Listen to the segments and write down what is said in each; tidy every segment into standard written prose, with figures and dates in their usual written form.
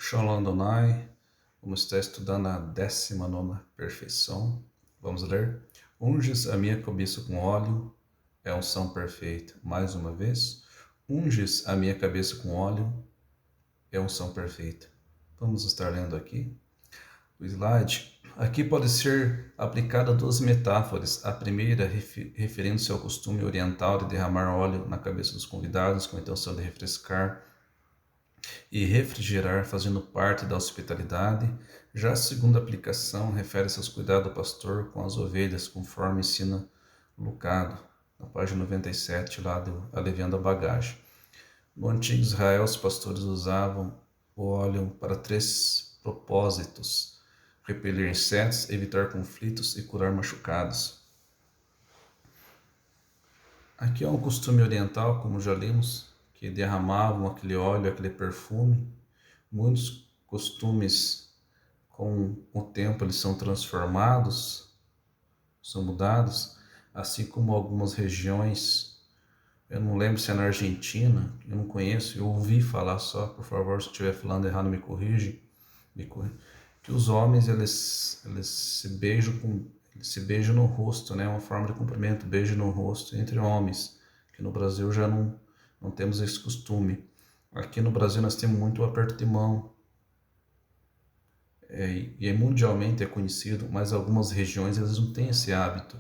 Shalom Adonai, vamos estar estudando a 19ª perfeição. Vamos ler. Unges a minha cabeça com óleo, é unção perfeita. Mais uma vez. Unges a minha cabeça com óleo, é unção perfeita. Vamos estar lendo aqui o slide. Aqui pode ser aplicada duas metáforas. A primeira referindo-se ao costume oriental de derramar óleo na cabeça dos convidados com a intenção de refrescar e refrigerar, fazendo parte da hospitalidade. Já a segunda aplicação refere-se aos cuidados do pastor com as ovelhas, conforme ensina Lucado, na página 97, lá do Aliviando a Bagagem. No antigo Israel, os pastores usavam o óleo para três propósitos: repelir insetos, evitar conflitos e curar machucados. Aqui é um costume oriental, como já lemos, que derramavam aquele óleo, aquele perfume. Muitos costumes, com o tempo, eles são transformados, são mudados, assim como algumas regiões. Eu não lembro se é na Argentina, eu não conheço, eu ouvi falar só, por favor, se eu estiver falando errado, me corrige, que os homens, eles se beijam no rosto, né? Uma forma de cumprimento, beijo no rosto entre homens, que no Brasil já não temos esse costume. Aqui no Brasil nós temos muito o aperto de mão, e mundialmente é conhecido, mas algumas regiões eles não têm esse hábito.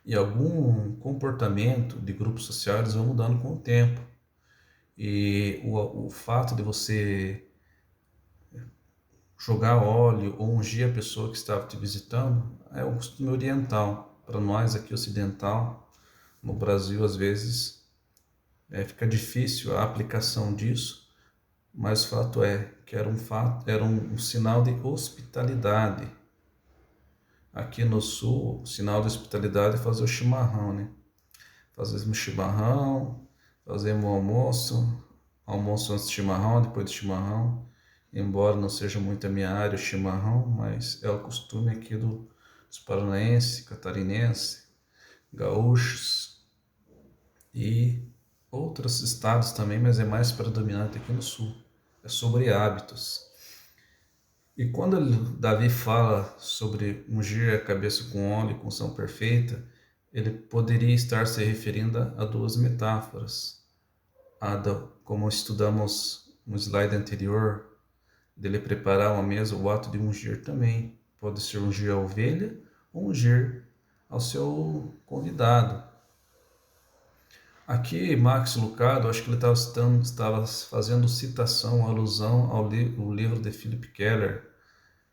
E algum comportamento de grupo social eles vão mudando com o tempo. E o fato de você jogar óleo ou ungir a pessoa que estava te visitando é um costume oriental. Para nós aqui ocidental, no Brasil, às vezes fica difícil a aplicação disso, mas o fato é que era um sinal de hospitalidade. Aqui no sul, o sinal de hospitalidade é fazer o chimarrão, né? Fazemos chimarrão, fazemos almoço antes do chimarrão, depois do chimarrão. Embora não seja muito a minha área o chimarrão, mas é o costume aqui dos paranaenses, catarinenses, gaúchos e outros estados também, mas é mais predominante aqui no sul. É sobre hábitos. E quando Davi fala sobre ungir a cabeça com óleo, com unção perfeita, ele poderia estar se referindo a duas metáforas. Como estudamos no slide anterior, dele preparar uma mesa, o ato de ungir também. Pode ser ungir a ovelha ou ungir ao seu convidado. Aqui, Max Lucado, acho que ele estava fazendo citação, alusão ao livro de Philip Keller,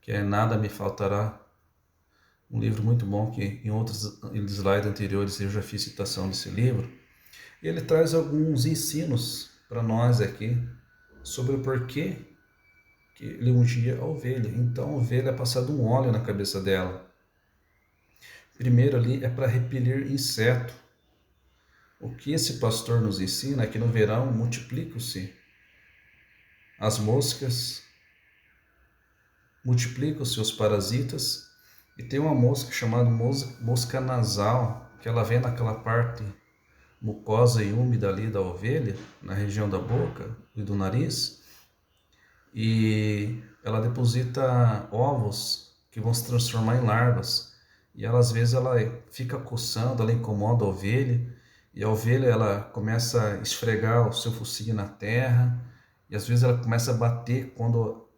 que é Nada Me Faltará. Um livro muito bom que em outros slides anteriores eu já fiz citação desse livro. E ele traz alguns ensinos para nós aqui sobre o porquê que ele ungia a ovelha. Então a ovelha é passado um óleo na cabeça dela. Primeiro ali é para repelir inseto. O que esse pastor nos ensina é que no verão multiplicam-se as moscas, multiplicam-se os parasitas, e tem uma mosca chamada mosca nasal, que ela vem naquela parte mucosa e úmida ali da ovelha, na região da boca e do nariz, e ela deposita ovos que vão se transformar em larvas, e ela, às vezes ela fica coçando, ela incomoda a ovelha, e a ovelha ela começa a esfregar o seu focinho na terra, e às vezes ela começa a bater quando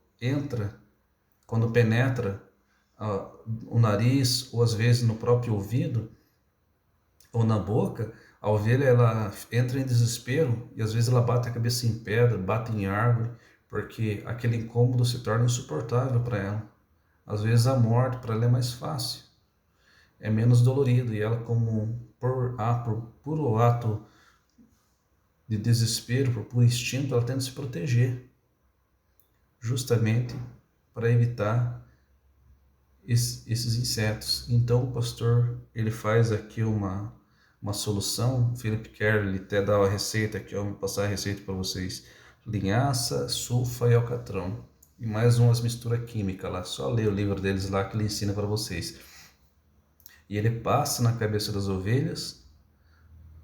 penetra o nariz, ou às vezes no próprio ouvido, ou na boca. A ovelha ela entra em desespero, e às vezes ela bate a cabeça em pedra, bate em árvore, porque aquele incômodo se torna insuportável para ela. Às vezes a morte para ela é mais fácil, é menos dolorido, e ela, como por puro ato de desespero, por puro instinto, ela tenta se proteger, justamente para evitar esses insetos. Então o pastor ele faz aqui uma solução. Philip Keller ele até dá a receita aqui, eu vou passar a receita para vocês: linhaça, sulfa e alcatrão, e mais umas misturas químicas lá. Só ler o livro deles lá que ele ensina para vocês. E ele passa na cabeça das ovelhas,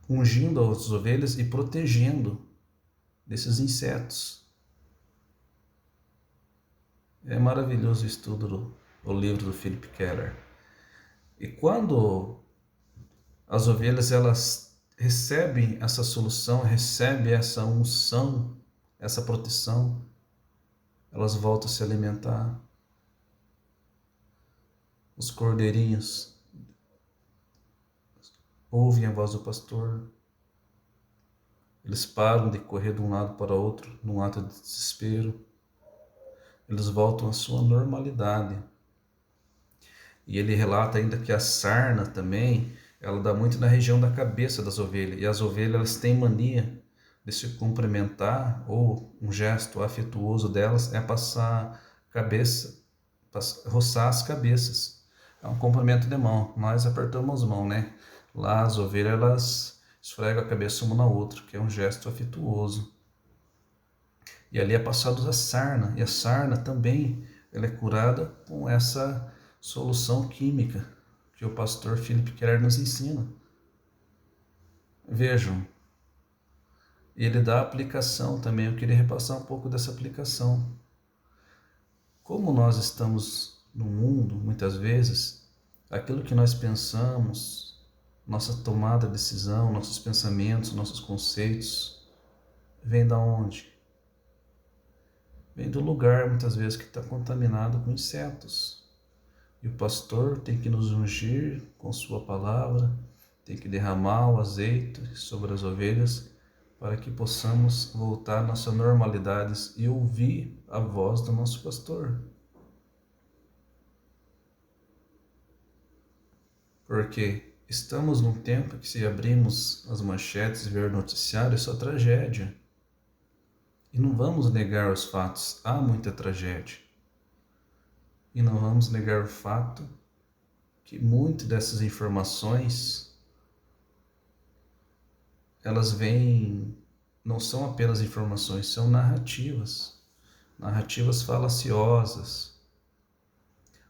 ungindo as ovelhas e protegendo desses insetos. É maravilhoso o estudo do livro do Philip Keller. E quando as ovelhas elas recebem essa solução, recebem essa unção, essa proteção, elas voltam a se alimentar. Os cordeirinhos ouvem a voz do pastor, eles param de correr de um lado para o outro, num ato de desespero, eles voltam à sua normalidade. E ele relata ainda que a sarna também, ela dá muito na região da cabeça das ovelhas, e as ovelhas elas têm mania de se cumprimentar, ou um gesto afetuoso delas é passar cabeça, roçar as cabeças. É um cumprimento de mão, nós apertamos as mãos, né? Lá as ovelhas elas esfregam a cabeça uma na outra, que é um gesto afetuoso. E ali é passado a sarna, e a sarna também ela é curada com essa solução química que o pastor Philip Keller nos ensina. Vejam, ele dá aplicação também, eu queria repassar um pouco dessa aplicação. Como nós estamos no mundo, muitas vezes, aquilo que nós pensamos, nossa tomada de decisão, nossos pensamentos, nossos conceitos, vem da onde? Vem do lugar, muitas vezes, que está contaminado com insetos. E o pastor tem que nos ungir com sua palavra, tem que derramar o azeite sobre as ovelhas para que possamos voltar à nossa normalidade e ouvir a voz do nosso pastor. Porque estamos num tempo que, se abrirmos as manchetes e ver o noticiário, é só tragédia. E não vamos negar os fatos, há muita tragédia. E não vamos negar o fato que muitas dessas informações, elas vêm, não são apenas informações, são narrativas. Narrativas falaciosas.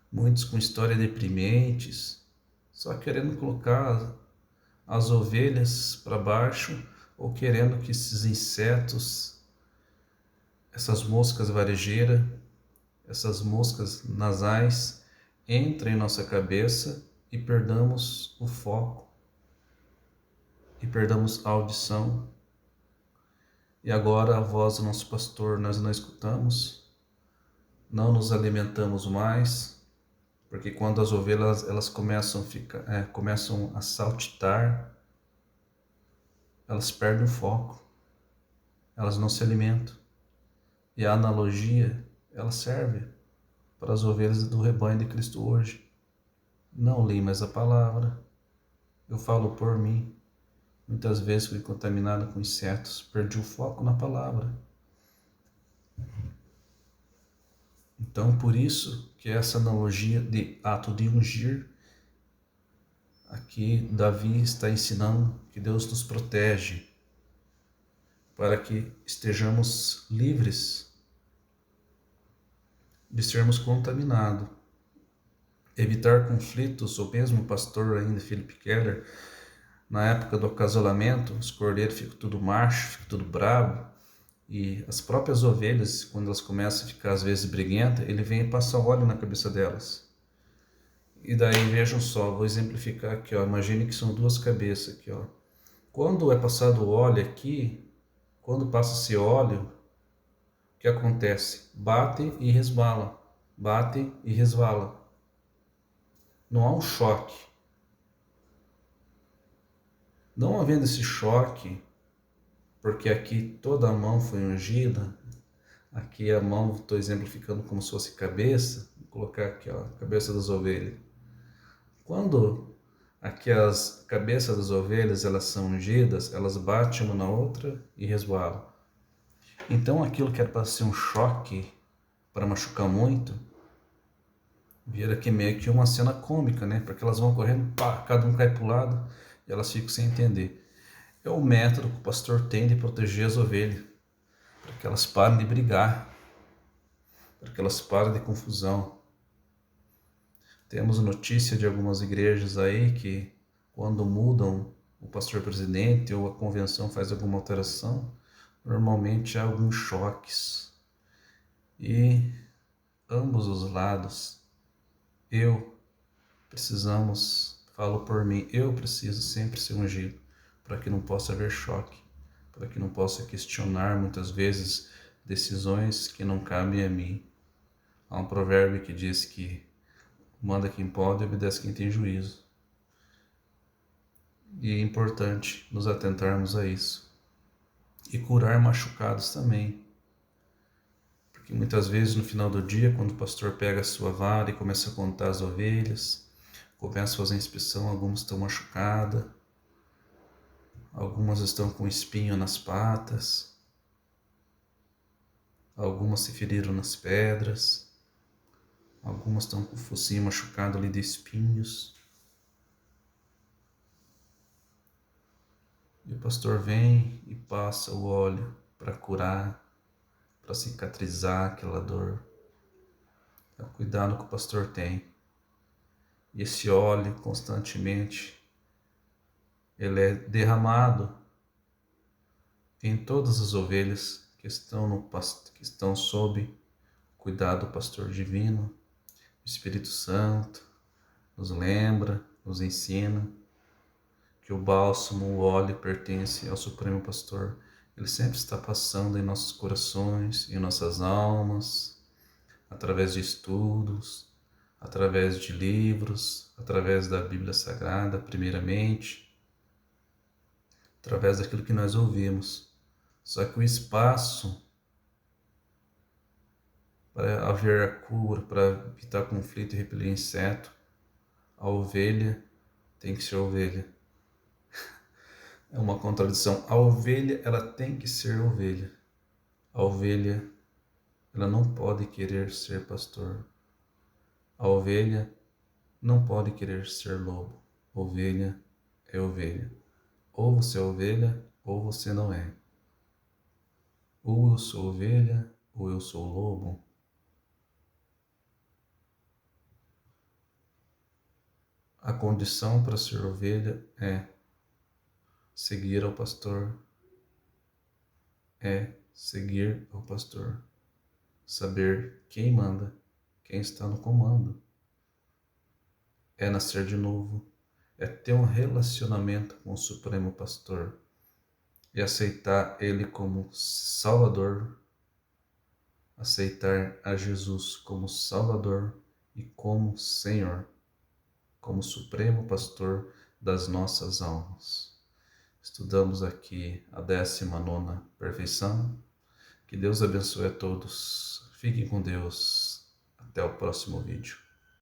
Muitos com histórias deprimentes, só querendo colocar as ovelhas para baixo, ou querendo que esses insetos, essas moscas varejeiras, essas moscas nasais, entrem em nossa cabeça e perdamos o foco, e perdamos a audição. E agora a voz do nosso pastor nós não escutamos, não nos alimentamos mais, porque quando as ovelhas elas começam a saltitar, elas perdem o foco, elas não se alimentam. E a analogia, ela serve para as ovelhas do rebanho de Cristo hoje. Não li mais a palavra, eu falo por mim. Muitas vezes fui contaminado com insetos, perdi o foco na palavra. Então, por isso que essa analogia de ato de ungir, aqui Davi está ensinando que Deus nos protege para que estejamos livres de sermos contaminados. Evitar conflitos, o mesmo pastor ainda, Philip Keller, na época do acasalamento, os cordeiros ficam tudo macho, ficam tudo bravo, e as próprias ovelhas, quando elas começam a ficar às vezes briguentas, ele vem e passa óleo na cabeça delas. E daí, vejam só, vou exemplificar aqui, ó, imagine que são duas cabeças aqui, ó. Quando é passado o óleo aqui, quando passa esse óleo, o que acontece? Bate e resbala, bate e resvala. Não há um choque. Não havendo esse choque, porque aqui toda a mão foi ungida, aqui a mão, estou exemplificando como se fosse cabeça, vou colocar aqui, ó, a cabeça das ovelhas. Quando aqui as cabeças das ovelhas elas são ungidas, elas batem uma na outra e resvalam. Então aquilo que era para ser um choque, para machucar muito, vira aqui meio que uma cena cômica, né? Porque elas vão correndo, pá, cada um cai para o lado e elas ficam sem entender. É o método que o pastor tem de proteger as ovelhas, para que elas parem de brigar, para que elas parem de confusão. Temos notícia de algumas igrejas aí que, quando mudam o pastor presidente ou a convenção faz alguma alteração, normalmente há alguns choques. E ambos os lados. Falo por mim, eu preciso sempre ser ungido, para que não possa haver choque, para que não possa questionar muitas vezes decisões que não cabem a mim. Há um provérbio que diz que manda quem pode e obedece quem tem juízo. E é importante nos atentarmos a isso. E curar machucados também. Porque muitas vezes no final do dia, quando o pastor pega a sua vara e começa a contar as ovelhas, começa a fazer a inspeção, algumas estão machucadas, algumas estão com espinho nas patas, algumas se feriram nas pedras, algumas estão com o focinho machucado ali de espinhos. E o pastor vem e passa o óleo para curar, para cicatrizar aquela dor. É o cuidado que o pastor tem. E esse óleo constantemente, ele é derramado em todas as ovelhas que estão sob o cuidado do pastor divino. O Espírito Santo nos lembra, nos ensina que o bálsamo, o óleo pertence ao Supremo Pastor. Ele sempre está passando em nossos corações, em nossas almas, através de estudos, através de livros, através da Bíblia Sagrada, primeiramente, através daquilo que nós ouvimos. Só que o espaço para haver a cura, para evitar conflito e repelir inseto, a ovelha tem que ser ovelha. É uma contradição. A ovelha, ela tem que ser ovelha. A ovelha, ela não pode querer ser pastor. A ovelha não pode querer ser lobo. Ovelha é ovelha. Ou você é ovelha, ou você não é. Ou eu sou ovelha, ou eu sou lobo. A condição para ser ovelha é seguir ao pastor. É seguir ao pastor. Saber quem manda, quem está no comando. É nascer de novo. É ter um relacionamento com o Supremo Pastor. E aceitar Ele como Salvador. Aceitar a Jesus como Salvador e como Senhor. Como Supremo Pastor das nossas almas. Estudamos aqui a 19ª perfeição. Que Deus abençoe a todos. Fiquem com Deus. Até o próximo vídeo.